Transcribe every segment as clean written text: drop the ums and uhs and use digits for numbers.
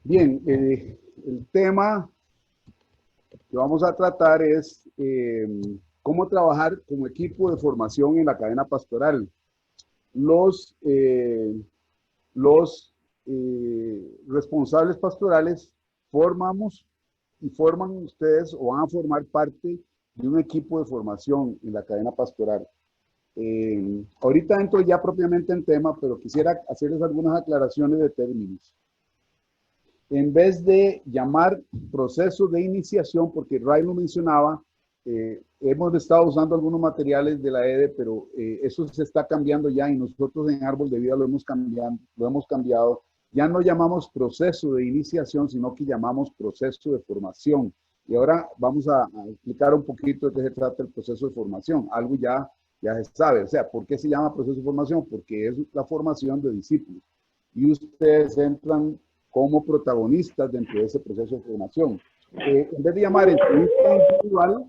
Bien, el tema que vamos a tratar es cómo trabajar como equipo de formación en la cadena pastoral. Los, eh, los responsables pastorales formamos y forman ustedes o van a formar parte de un equipo de formación en la cadena pastoral. Ahorita entro ya propiamente en tema, pero quisiera hacerles algunas aclaraciones de términos. En vez de llamar proceso de iniciación, porque Ray lo mencionaba, hemos estado usando algunos materiales de la EDE, pero eso se está cambiando ya y nosotros en Árbol de Vida lo hemos cambiado. Ya no llamamos proceso de iniciación, sino que llamamos proceso de formación. Y ahora vamos a explicar un poquito de qué se trata el proceso de formación. Algo ya se sabe. O sea, ¿por qué se llama proceso de formación? Porque es la formación de discípulos. Y ustedes entran como protagonistas dentro de ese proceso de formación. En vez de llamar entrevista individual,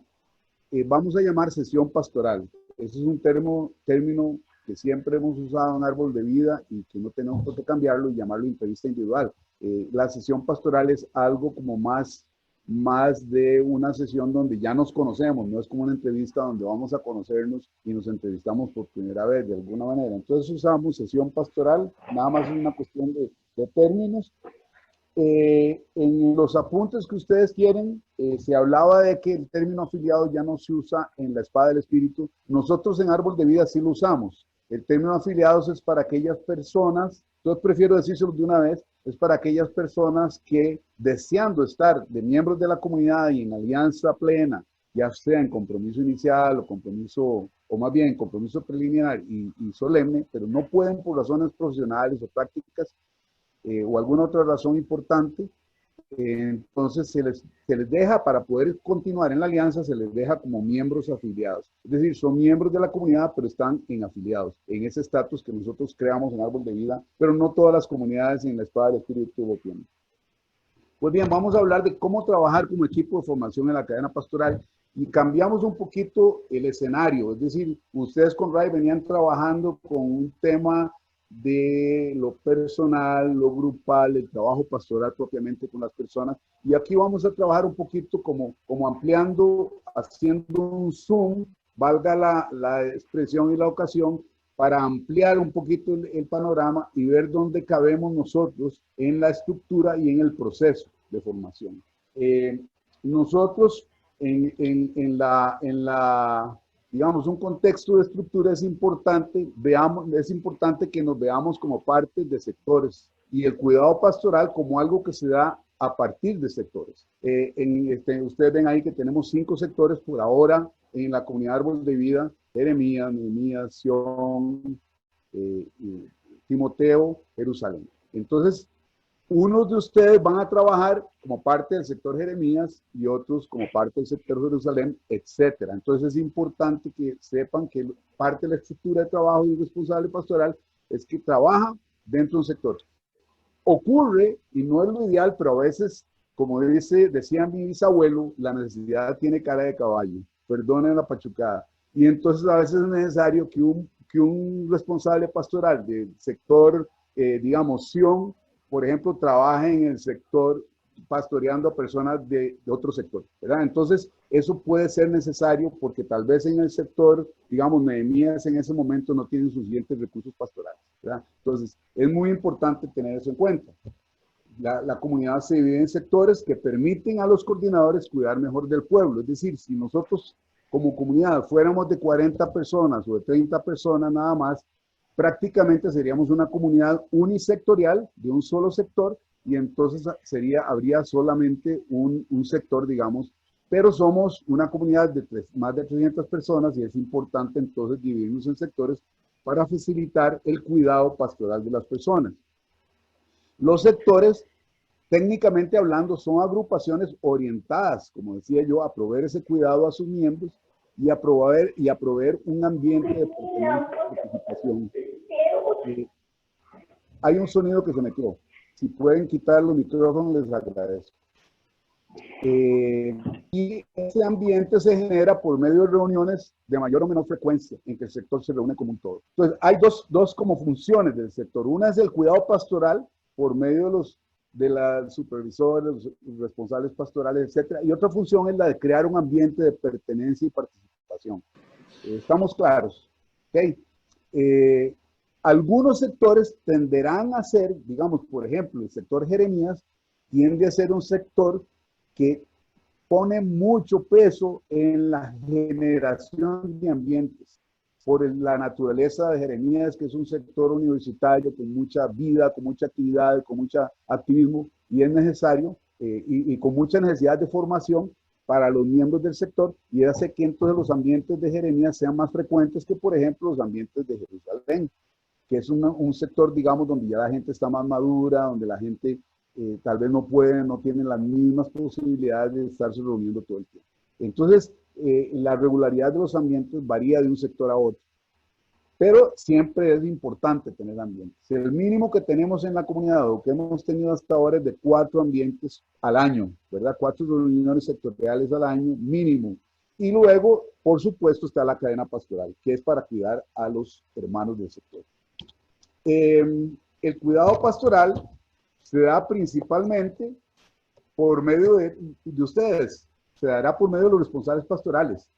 vamos a llamar sesión pastoral. Ese es un término que siempre hemos usado en Árbol de Vida y que no tenemos por qué cambiarlo y llamarlo entrevista individual. La sesión pastoral es algo como más de una sesión donde ya nos conocemos, no es como una entrevista donde vamos a conocernos y nos entrevistamos por primera vez de alguna manera. Entonces usamos sesión pastoral, nada más es una cuestión de términos. En los apuntes que ustedes tienen, se hablaba de que el término afiliado ya no se usa en la espada del espíritu. Nosotros en Árbol de Vida sí lo usamos. El término afiliados es para aquellas personas, entonces prefiero decírselo de una vez, es para aquellas personas que deseando estar de miembros de la comunidad y en alianza plena, ya sea en compromiso inicial o compromiso, o más bien compromiso preliminar y solemne, pero no pueden por razones profesionales o prácticas o alguna otra razón importante, entonces se les deja, para poder continuar en la alianza, se les deja como miembros afiliados. Es decir, son miembros de la comunidad, pero están en afiliados, en ese estatus que nosotros creamos en Árbol de Vida, pero no todas las comunidades en la espada del Espíritu lo tienen. Pues bien, vamos a hablar de cómo trabajar como equipo de formación en la cadena pastoral y cambiamos un poquito el escenario. Es decir, ustedes con Ray venían trabajando con un tema de lo personal, lo grupal, el trabajo pastoral propiamente con las personas. Y aquí vamos a trabajar un poquito como ampliando, haciendo un zoom, valga la expresión y la ocasión, para ampliar un poquito el panorama y ver dónde cabemos nosotros en la estructura y en el proceso de formación. Nosotros digamos, un contexto de estructura es importante que nos veamos como parte de sectores y el cuidado pastoral como algo que se da a partir de sectores. Ustedes ven ahí que tenemos 5 sectores por ahora en la comunidad Árbol de Vida: Jeremías, Nehemías, Sión, Timoteo, Jerusalén. Entonces, unos de ustedes van a trabajar como parte del sector Jeremías y otros como parte del sector Jerusalén, etcétera. Entonces es importante que sepan que parte de la estructura de trabajo de un responsable pastoral es que trabaja dentro de un sector. Ocurre, y no es lo ideal, pero a veces, como decía mi bisabuelo, la necesidad tiene cara de caballo. Perdonen la pachucada. Y entonces a veces es necesario que un responsable pastoral del sector, digamos, Sion, por ejemplo, trabaje en el sector pastoreando a personas de otro sector, ¿verdad? Entonces, eso puede ser necesario porque tal vez en el sector, digamos, Nehemías en ese momento no tienen suficientes recursos pastorales, ¿verdad? Entonces, es muy importante tener eso en cuenta. La comunidad se divide en sectores que permiten a los coordinadores cuidar mejor del pueblo. Es decir, si nosotros como comunidad fuéramos de 40 personas o de 30 personas nada más, prácticamente seríamos una comunidad unisectorial de un solo sector y entonces habría solamente un sector, digamos, pero somos una comunidad de más de 300 personas y es importante entonces dividirnos en sectores para facilitar el cuidado pastoral de las personas. Los sectores, técnicamente hablando, son agrupaciones orientadas, como decía yo, a proveer ese cuidado a sus miembros y a proveer un ambiente de pertenencia y participación. Eh, Hay un sonido que se me quedó. Si pueden quitar los micrófonos, les agradezco. Y ese ambiente se genera por medio de reuniones de mayor o menor frecuencia en que el sector se reúne como un todo. Entonces, hay dos como funciones del sector. Una es el cuidado pastoral por medio de los supervisores, los responsables pastorales, etcétera. Y otra función es la de crear un ambiente de pertenencia y participación. ¿Estamos claros? ¿Okay? Algunos sectores tenderán a ser, digamos, por ejemplo, el sector Jeremías tiende a ser un sector que pone mucho peso en la generación de ambientes, por la naturaleza de Jeremías, que es un sector universitario con mucha vida, con mucha actividad, con mucho activismo, y es necesario, y con mucha necesidad de formación para los miembros del sector, y hace que entonces los ambientes de Jeremías sean más frecuentes que, por ejemplo, los ambientes de Jerusalén, que es un sector, digamos, donde ya la gente está más madura, donde la gente tal vez no puede, no tiene las mismas posibilidades de estarse reuniendo todo el tiempo. Entonces, la regularidad de los ambientes varía de un sector a otro, pero siempre es importante tener ambientes. El mínimo que tenemos en la comunidad o que hemos tenido hasta ahora es de 4 ambientes al año, ¿verdad? 4 reuniones sectoriales al año mínimo. Y luego, por supuesto, está la cadena pastoral, que es para cuidar a los hermanos del sector. El cuidado pastoral se da principalmente por medio de ustedes, se dará por medio de los responsables pastorales,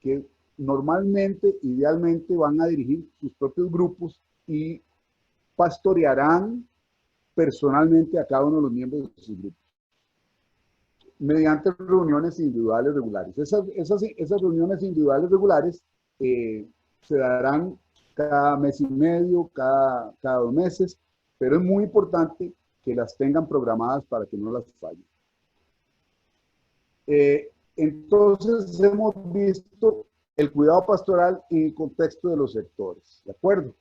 que normalmente, idealmente, van a dirigir sus propios grupos y pastorearán personalmente a cada uno de los miembros de sus grupos, mediante reuniones individuales regulares. Esas reuniones individuales regulares se darán cada mes y medio, cada 2 meses, pero es muy importante que las tengan programadas para que no las fallen. Entonces hemos visto el cuidado pastoral en el contexto de los sectores, ¿de acuerdo?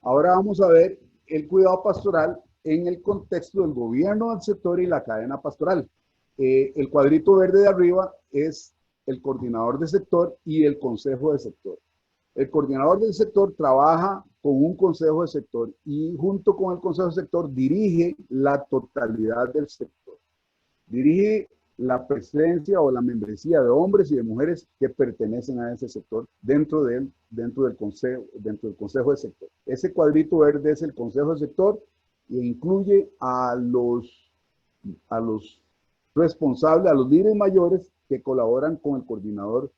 Ahora vamos a ver el cuidado pastoral en el contexto del gobierno del sector y la cadena pastoral. El cuadrito verde de arriba es el coordinador de sector y el consejo de sector. El coordinador del sector trabaja con un consejo de sector y junto con el consejo de sector dirige la totalidad del sector. Dirige la presencia o la membresía de hombres y de mujeres que pertenecen a ese sector dentro del consejo de sector. Ese cuadrito verde es el consejo de sector e incluye a los responsables, a los líderes mayores que colaboran con el coordinador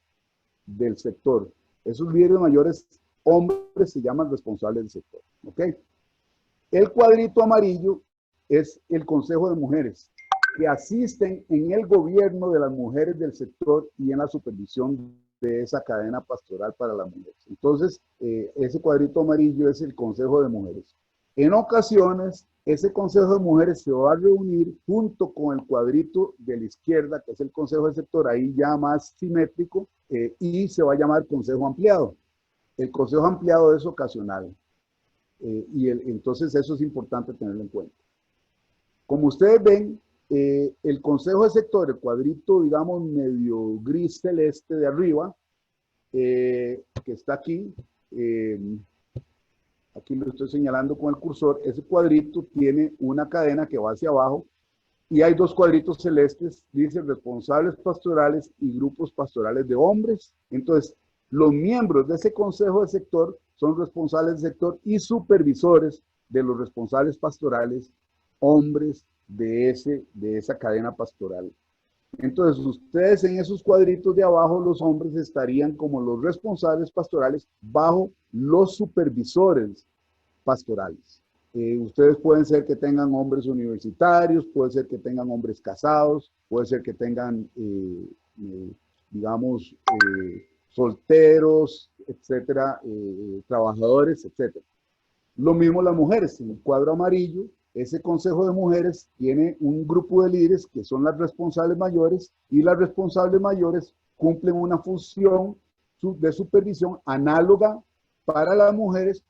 del sector. Esos líderes mayores, hombres, se llaman responsables del sector. ¿Ok? El cuadrito amarillo es el consejo de mujeres, que asisten en el gobierno de las mujeres del sector y en la supervisión de esa cadena pastoral para las mujeres. Entonces, ese cuadrito amarillo es el consejo de mujeres. En ocasiones, ese consejo de mujeres se va a reunir junto con el cuadrito de la izquierda, que es el consejo de sector, ahí ya más simétrico, y se va a llamar consejo ampliado. El consejo ampliado es ocasional, entonces eso es importante tenerlo en cuenta. Como ustedes ven, el consejo de sector, el cuadrito, digamos, medio gris celeste de arriba, que está aquí, aquí lo estoy señalando con el cursor, ese cuadrito tiene una cadena que va hacia abajo y hay 2 cuadritos celestes, dice responsables pastorales y grupos pastorales de hombres. Entonces, los miembros de ese consejo de sector son responsables de sector y supervisores de los responsables pastorales, hombres de esa cadena pastoral. Entonces, ustedes en esos cuadritos de abajo, los hombres estarían como los responsables pastorales bajo los supervisores pastorales. Ustedes pueden ser que tengan hombres universitarios, puede ser que tengan hombres casados, puede ser que tengan, digamos, solteros, etcétera, trabajadores, etcétera. Lo mismo las mujeres, en el cuadro amarillo, ese consejo de mujeres tiene un grupo de líderes que son las responsables mayores y las responsables mayores cumplen una función de supervisión análoga para las mujeres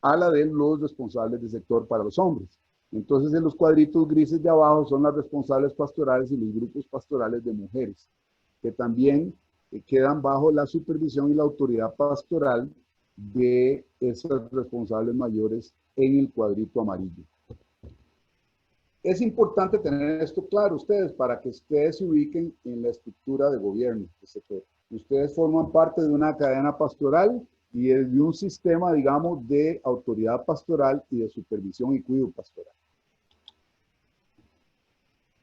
a la de los responsables de sector para los hombres. Entonces, en los cuadritos grises de abajo son las responsables pastorales y los grupos pastorales de mujeres, que también quedan bajo la supervisión y la autoridad pastoral de esas responsables mayores en el cuadrito amarillo. Es importante tener esto claro ustedes para que ustedes se ubiquen en la estructura de gobierno. Ustedes forman parte de una cadena pastoral y de un sistema, digamos, de autoridad pastoral y de supervisión y cuidado pastoral.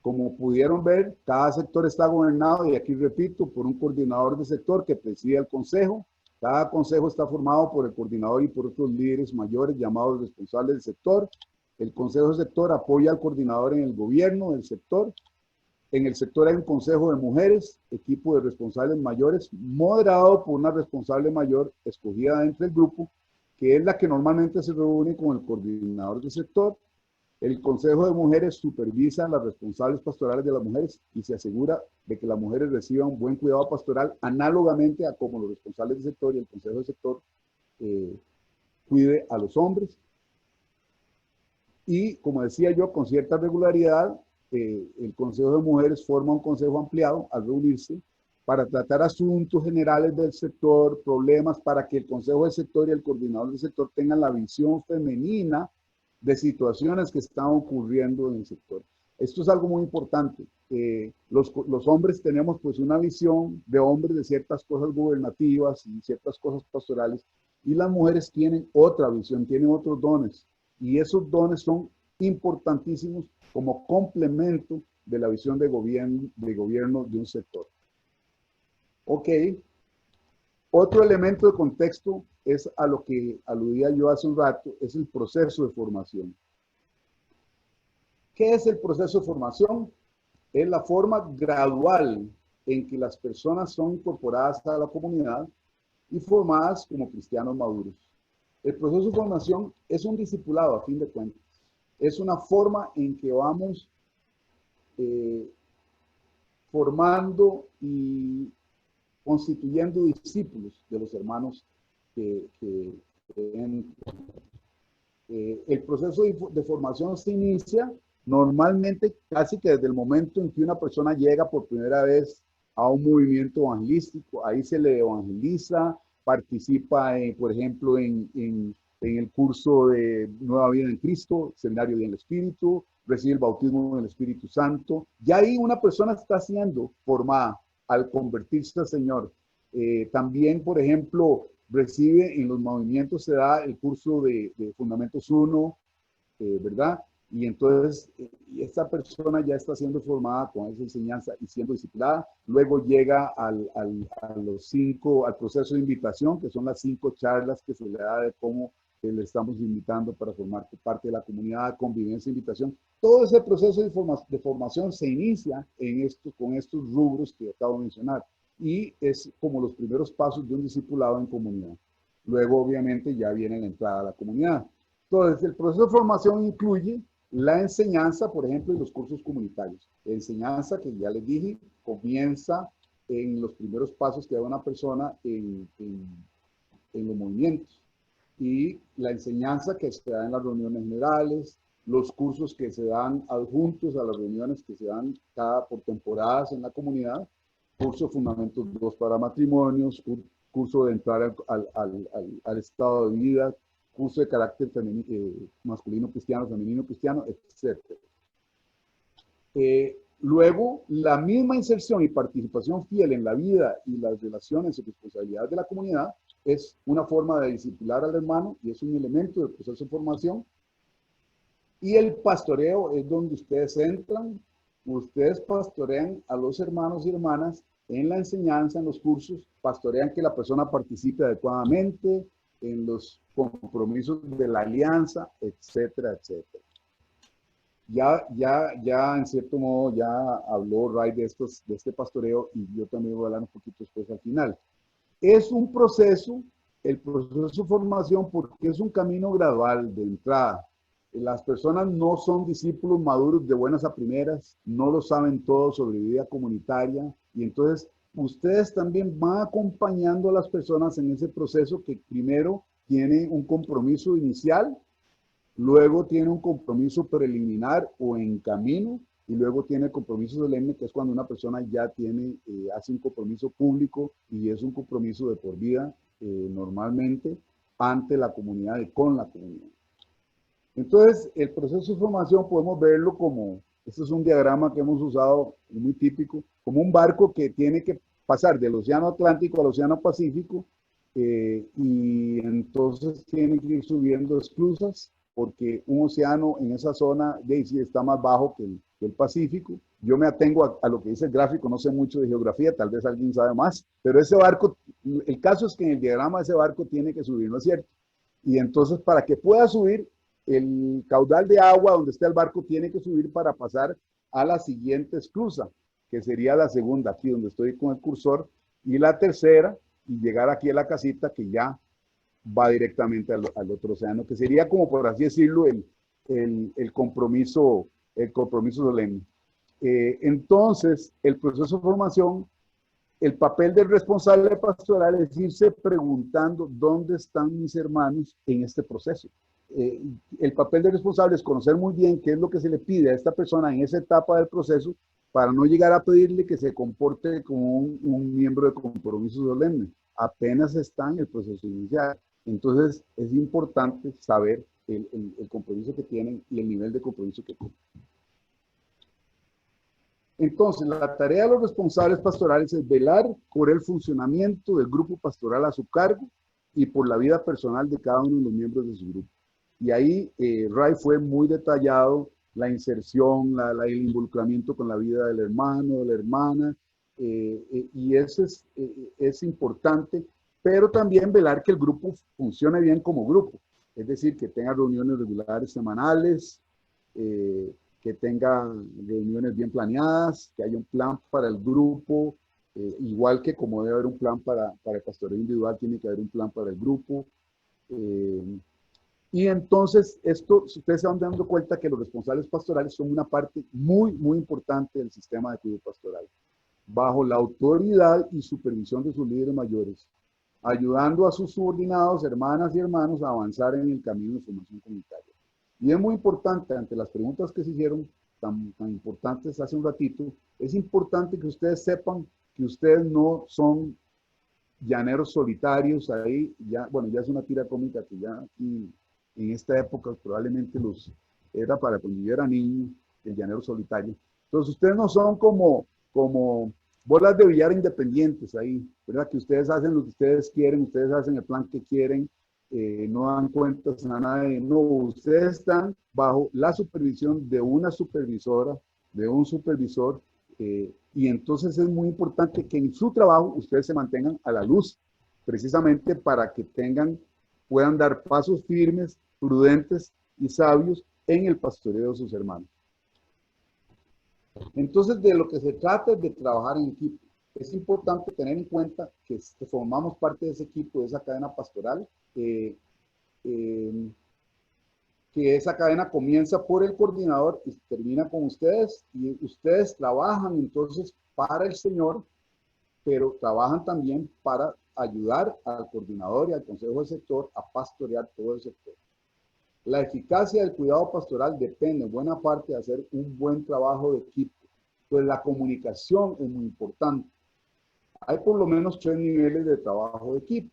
Como pudieron ver, cada sector está gobernado, y aquí repito, por un coordinador de sector que preside el consejo. Cada consejo está formado por el coordinador y por otros líderes mayores llamados responsables del sector. El consejo de sector apoya al coordinador en el gobierno del sector. En el sector hay un consejo de mujeres, equipo de responsables mayores, moderado por una responsable mayor escogida dentro del grupo, que es la que normalmente se reúne con el coordinador del sector. El Consejo de Mujeres supervisa a las responsables pastorales de las mujeres y se asegura de que las mujeres reciban un buen cuidado pastoral, análogamente a como los responsables del sector y el Consejo del sector cuide a los hombres. Y como decía yo, con cierta regularidad, el Consejo de Mujeres forma un consejo ampliado al reunirse para tratar asuntos generales del sector, problemas, para que el Consejo del Sector y el coordinador del sector tengan la visión femenina de situaciones que están ocurriendo en el sector. Esto es algo muy importante. Los hombres tenemos pues una visión de hombres de ciertas cosas gubernativas y ciertas cosas pastorales, y las mujeres tienen otra visión, tienen otros dones, y esos dones son importantísimos como complemento de la visión de gobierno de un sector. Ok. Otro elemento de contexto es a lo que aludía yo hace un rato, es el proceso de formación. ¿Qué es el proceso de formación? Es la forma gradual en que las personas son incorporadas a la comunidad y formadas como cristianos maduros. El proceso de formación es un discipulado, a fin de cuentas. Es una forma en que vamos formando y constituyendo discípulos de los hermanos que entran. El proceso de formación se inicia normalmente casi que desde el momento en que una persona llega por primera vez a un movimiento evangelístico. Ahí se le evangeliza, participa, por ejemplo, en el curso de Nueva Vida en Cristo, Seminario del Espíritu, recibe el bautismo del Espíritu Santo. Ya ahí una persona está siendo formada al convertirse al Señor. También, por ejemplo, recibe en los movimientos, se da el curso de Fundamentos 1, ¿verdad? Y entonces esta persona ya está siendo formada con esa enseñanza y siendo discipulada. Luego llega al proceso de invitación, que son las 5 charlas que se le da de cómo le estamos invitando para formar parte de la comunidad, convivencia, invitación. Todo ese proceso de formación se inicia con estos rubros que acabo de mencionar, y es como los primeros pasos de un discipulado en comunidad. Luego, obviamente, ya viene la entrada a la comunidad. Entonces, el proceso de formación incluye la enseñanza, por ejemplo, y los cursos comunitarios. La enseñanza, que ya les dije, comienza en los primeros pasos que da una persona en los movimientos. Y la enseñanza que se da en las reuniones generales, los cursos que se dan adjuntos a las reuniones que se dan por temporadas en la comunidad, curso de Fundamentos 2 para matrimonios, curso de entrar al estado de vida, curso de carácter masculino cristiano, femenino cristiano, etc. Luego, la misma inserción y participación fiel en la vida y las relaciones y responsabilidades de la comunidad es una forma de discipular al hermano y es un elemento del proceso de formación. Y el pastoreo es donde ustedes entran, ustedes pastorean a los hermanos y hermanas en la enseñanza, en los cursos, pastorean que la persona participe adecuadamente en los compromisos de la alianza, etcétera, etcétera. Ya en cierto modo ya habló Ray de este pastoreo, y yo también voy a hablar un poquito después al final. Es un proceso, el proceso de formación, porque es un camino gradual de entrada. Las personas no son discípulos maduros de buenas a primeras, no lo saben todo sobre vida comunitaria, y entonces ustedes también van acompañando a las personas en ese proceso, que primero tiene un compromiso inicial, luego tiene un compromiso preliminar o en camino, y luego tiene compromiso solemne, que es cuando una persona ya hace un compromiso público, y es un compromiso de por vida, normalmente, ante la comunidad y con la comunidad. Entonces, el proceso de formación podemos verlo como, este es un diagrama que hemos usado, muy típico, como un barco que tiene que pasar del océano Atlántico al océano Pacífico, y entonces tiene que ir subiendo esclusas, porque un océano en esa zona de ahí sí está más bajo del Pacífico. Yo me atengo a lo que dice el gráfico, no sé mucho de geografía, tal vez alguien sabe más, pero ese barco, el caso es que en el diagrama ese barco tiene que subir, ¿no es cierto? Y entonces para que pueda subir, el caudal de agua donde está el barco tiene que subir para pasar a la siguiente esclusa, que sería la segunda, aquí donde estoy con el cursor, y la tercera, y llegar aquí a la casita que ya va directamente al otro océano, que sería como por así decirlo el compromiso solemne. Entonces, el proceso de formación, el papel del responsable pastoral es irse preguntando dónde están mis hermanos en este proceso. El papel del responsable es conocer muy bien qué es lo que se le pide a esta persona en esa etapa del proceso para no llegar a pedirle que se comporte como un miembro de compromiso solemne. Apenas está en el proceso inicial. Entonces, es importante saber el compromiso que tienen y el nivel de compromiso que tienen. Entonces, la tarea de los responsables pastorales es velar por el funcionamiento del grupo pastoral a su cargo y por la vida personal de cada uno de los miembros de su grupo. Y ahí Ray fue muy detallado, la inserción, el involucramiento con la vida del hermano, de la hermana, y eso es importante, pero también velar que el grupo funcione bien como grupo, es decir, que tenga reuniones regulares semanales, que tenga reuniones bien planeadas, que haya un plan para el grupo, igual que como debe haber un plan para el pastoreo individual, tiene que haber un plan para el grupo. Y entonces, esto, ustedes se van dando cuenta que los responsables pastorales son una parte muy, muy importante del sistema de cuidado pastoral, bajo la autoridad y supervisión de sus líderes mayores, ayudando a sus subordinados, hermanas y hermanos, a avanzar en el camino de formación comunitaria. Y es muy importante, ante las preguntas que se hicieron, tan importantes hace un ratito, es importante que ustedes sepan que ustedes no son llaneros solitarios ahí, ya, bueno, ya es una tira cómica que ya aquí, en esta época probablemente era para cuando yo era niño, el llanero solitario. Entonces ustedes no son como bolas de billar independientes ahí, ¿verdad? Que ustedes hacen lo que ustedes quieren, ustedes hacen el plan que quieren, no dan cuentas a nadie, no, ustedes están bajo la supervisión de una supervisora, de un supervisor, y entonces es muy importante que en su trabajo ustedes se mantengan a la luz, precisamente para que puedan dar pasos firmes, prudentes y sabios en el pastoreo de sus hermanos. Entonces, de lo que se trata es de trabajar en equipo. Es importante tener en cuenta que formamos parte de ese equipo, de esa cadena pastoral, que esa cadena comienza por el coordinador y termina con ustedes, y ustedes trabajan entonces para el Señor, pero trabajan también para ayudar al coordinador y al consejo de sector a pastorear todo el sector. La eficacia del cuidado pastoral depende en buena parte de hacer un buen trabajo de equipo. Pues la comunicación es muy importante. Hay por lo menos 3 niveles de trabajo de equipo.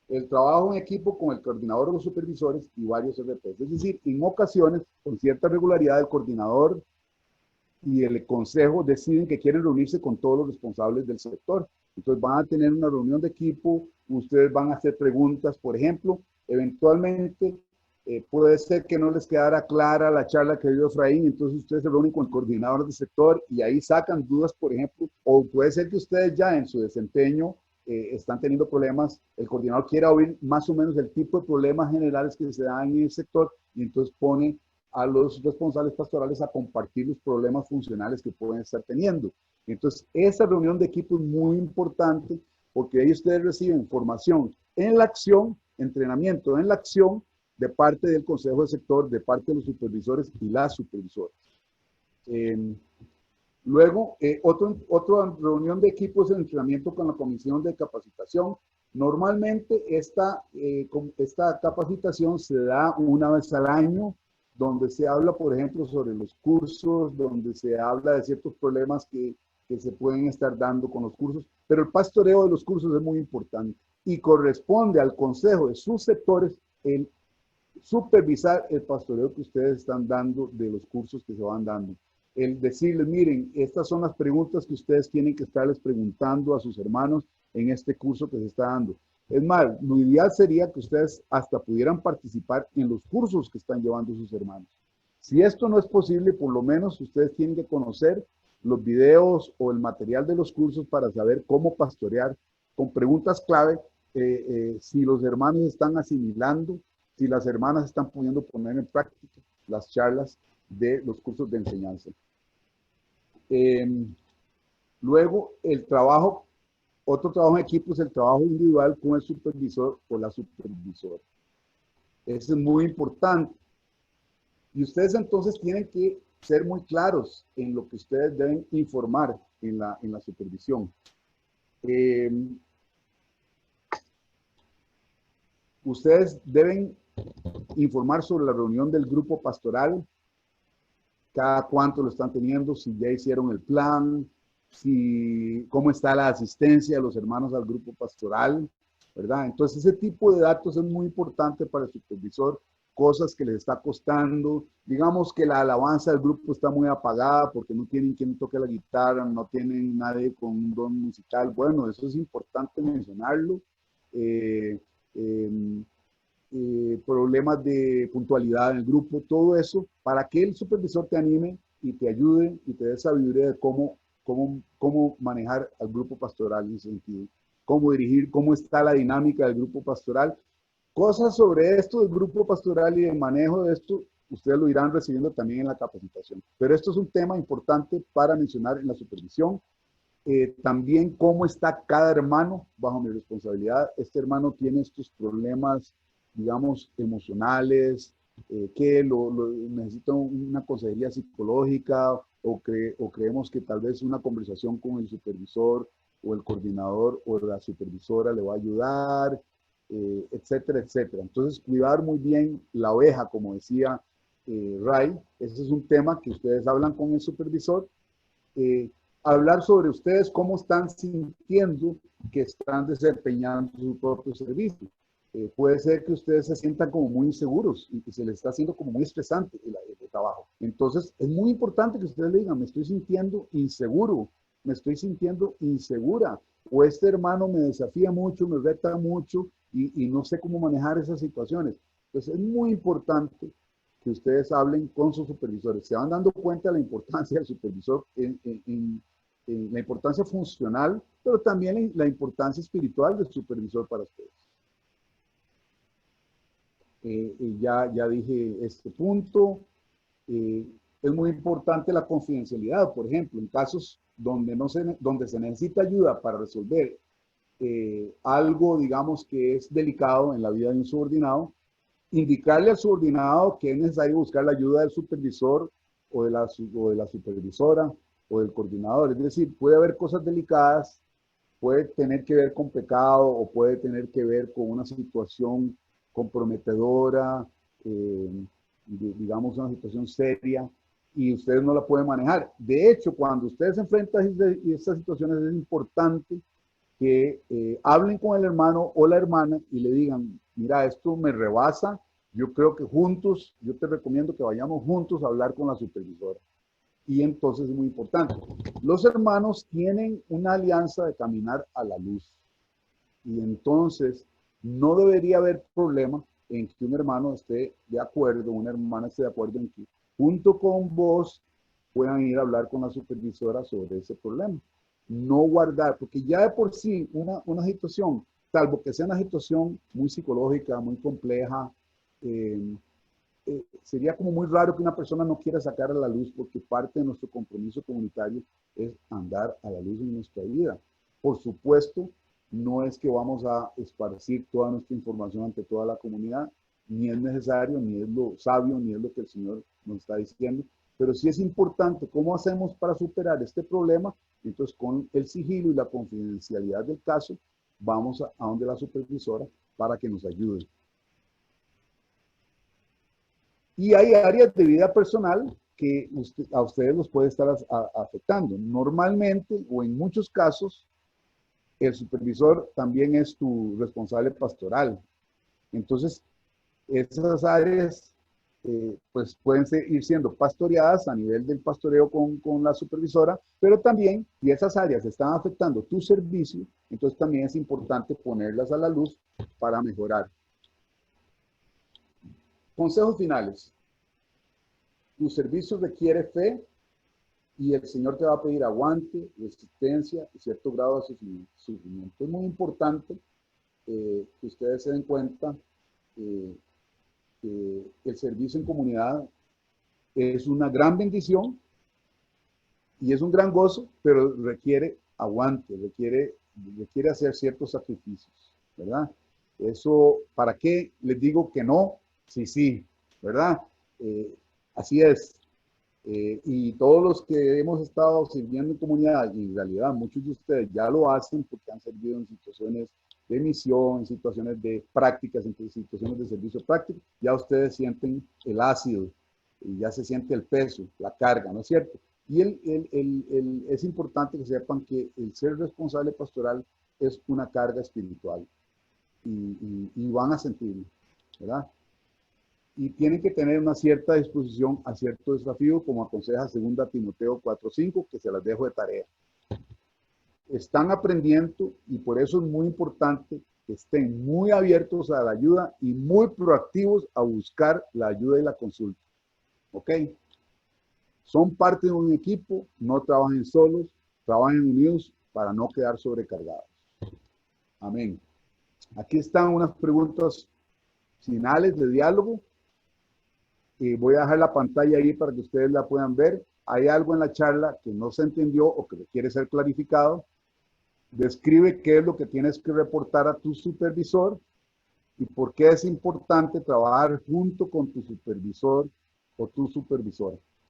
El trabajo en equipo con el coordinador o los supervisores y varios RPs. Es decir, en ocasiones, con cierta regularidad, el coordinador y el consejo deciden que quieren reunirse con todos los responsables del sector. Entonces van a tener una reunión de equipo, ustedes van a hacer preguntas, por ejemplo, eventualmente puede ser que no les quedara clara la charla que dio Efraín, entonces ustedes se reúnen con el coordinador del sector y ahí sacan dudas, por ejemplo, o puede ser que ustedes ya en su desempeño están teniendo problemas, el coordinador quiera oír más o menos el tipo de problemas generales que se dan en el sector y entonces pone a los responsables pastorales a compartir los problemas funcionales que pueden estar teniendo. Entonces, esa reunión de equipo es muy importante porque ahí ustedes reciben formación en la acción, entrenamiento en la acción de parte del consejo de sector, de parte de los supervisores y las supervisoras. Luego, otra reunión de equipo es el entrenamiento con la comisión de capacitación. Normalmente esta capacitación se da una vez al año, donde se habla, por ejemplo, sobre los cursos, donde se habla de ciertos problemas que se pueden estar dando con los cursos, pero el pastoreo de los cursos es muy importante y corresponde al consejo de sus sectores el supervisar el pastoreo que ustedes están dando de los cursos que se van dando. El decirles, miren, estas son las preguntas que ustedes tienen que estarles preguntando a sus hermanos en este curso que se está dando. Es más, lo ideal sería que ustedes hasta pudieran participar en los cursos que están llevando sus hermanos. Si esto no es posible, por lo menos ustedes tienen que conocer los videos o el material de los cursos para saber cómo pastorear con preguntas clave, si los hermanos están asimilando, si las hermanas están pudiendo poner en práctica las charlas de los cursos de enseñanza. Luego, otro trabajo en equipo es el trabajo individual con el supervisor o la supervisora. Eso es muy importante. Y ustedes entonces tienen que ser muy claros en lo que ustedes deben informar en la supervisión. Ustedes deben informar sobre la reunión del grupo pastoral, cada cuánto lo están teniendo, si ya hicieron el plan, cómo está la asistencia de los hermanos al grupo pastoral, ¿verdad? Entonces ese tipo de datos es muy importante para el supervisor, cosas que les está costando, digamos que la alabanza del grupo está muy apagada porque no tienen quien toque la guitarra, no tienen nadie con un don musical, bueno, eso es importante mencionarlo. Problemas de puntualidad en el grupo, todo eso, para que el supervisor te anime y te ayude y te dé sabiduría de cómo manejar al grupo pastoral en ese sentido, cómo dirigir, cómo está la dinámica del grupo pastoral. Cosas sobre esto del grupo pastoral y el manejo de esto, ustedes lo irán recibiendo también en la capacitación. Pero esto es un tema importante para mencionar en la supervisión. También cómo está cada hermano bajo mi responsabilidad. Este hermano tiene estos problemas, digamos, emocionales, que necesita una consejería psicológica o creemos que tal vez una conversación con el supervisor o el coordinador o la supervisora le va a ayudar, etcétera, etcétera. Entonces, cuidar muy bien la oveja, como decía Ray. Ese es un tema que ustedes hablan con el supervisor. Hablar sobre ustedes, cómo están sintiendo que están desempeñando su propio servicio. Puede ser que ustedes se sientan como muy inseguros y que se les está haciendo como muy estresante el trabajo. Entonces, es muy importante que ustedes le digan, me estoy sintiendo inseguro, me estoy sintiendo insegura, o este hermano me desafía mucho, me reta mucho y no sé cómo manejar esas situaciones. Entonces, es muy importante que ustedes hablen con sus supervisores. Se van dando cuenta de la importancia del supervisor en la importancia funcional, pero también la importancia espiritual del supervisor para ustedes. Ya dije este punto. Es muy importante la confidencialidad. Por ejemplo, en casos donde se necesita ayuda para resolver algo, digamos, que es delicado en la vida de un subordinado, indicarle al subordinado que es necesario buscar la ayuda del supervisor o de la supervisora o del coordinador. Es decir, puede haber cosas delicadas, puede tener que ver con pecado o puede tener que ver con una situación comprometedora, digamos una situación seria, y ustedes no la pueden manejar. De hecho, cuando ustedes se enfrentan a estas situaciones es importante que hablen con el hermano o la hermana y le digan, mira, esto me rebasa, yo creo que juntos, yo te recomiendo que vayamos juntos a hablar con la supervisora. Y entonces es muy importante. Los hermanos tienen una alianza de caminar a la luz. Y entonces no debería haber problema en que un hermano esté de acuerdo, una hermana esté de acuerdo en que junto con vos puedan ir a hablar con la supervisora sobre ese problema. No guardar, porque ya de por sí una situación, salvo que sea una situación muy psicológica, muy compleja, sería como muy raro que una persona no quiera sacar a la luz, porque parte de nuestro compromiso comunitario es andar a la luz en nuestra vida. Por supuesto, no es que vamos a esparcir toda nuestra información ante toda la comunidad, ni es necesario, ni es lo sabio, ni es lo que el Señor nos está diciendo, pero sí es importante cómo hacemos para superar este problema. Entonces, con el sigilo y la confidencialidad del caso, vamos a donde la supervisora para que nos ayude. Y hay áreas de vida personal que a ustedes los puede estar afectando. Normalmente, o en muchos casos, el supervisor también es tu responsable pastoral. Entonces, esas áreas pues pueden ir siendo pastoreadas a nivel del pastoreo con la supervisora, pero también, si esas áreas están afectando tu servicio, entonces también es importante ponerlas a la luz para mejorar. Consejos finales. Tu servicio requiere fe y el Señor te va a pedir aguante, resistencia y cierto grado de sufrimiento. Es muy importante que ustedes se den cuenta que el servicio en comunidad es una gran bendición y es un gran gozo, pero requiere aguante, requiere hacer ciertos sacrificios, ¿verdad? Eso, ¿para qué les digo que no? Sí, sí, ¿verdad? Así es. Y todos los que hemos estado sirviendo en comunidad, y en realidad muchos de ustedes ya lo hacen porque han servido en situaciones de misión, en situaciones de prácticas, en situaciones de servicio práctico, ya ustedes sienten el ácido, y ya se siente el peso, la carga, ¿no es cierto? Y es importante que sepan que el ser responsable pastoral es una carga espiritual y van a sentirlo, ¿verdad? Y tienen que tener una cierta disposición a cierto desafío, como aconseja 2 Timoteo 4:5, que se las dejo de tarea. Están aprendiendo y por eso es muy importante que estén muy abiertos a la ayuda y muy proactivos a buscar la ayuda y la consulta. ¿Ok? Son parte de un equipo, no trabajen solos, trabajen unidos para no quedar sobrecargados. Amén. Aquí están unas preguntas finales de diálogo. Voy a dejar la pantalla ahí para que ustedes la puedan ver. Hay algo en la charla que no se entendió o que requiere ser clarificado. Describe qué es lo que tienes que reportar a tu supervisor y por qué es importante trabajar junto con tu supervisor o tu supervisora.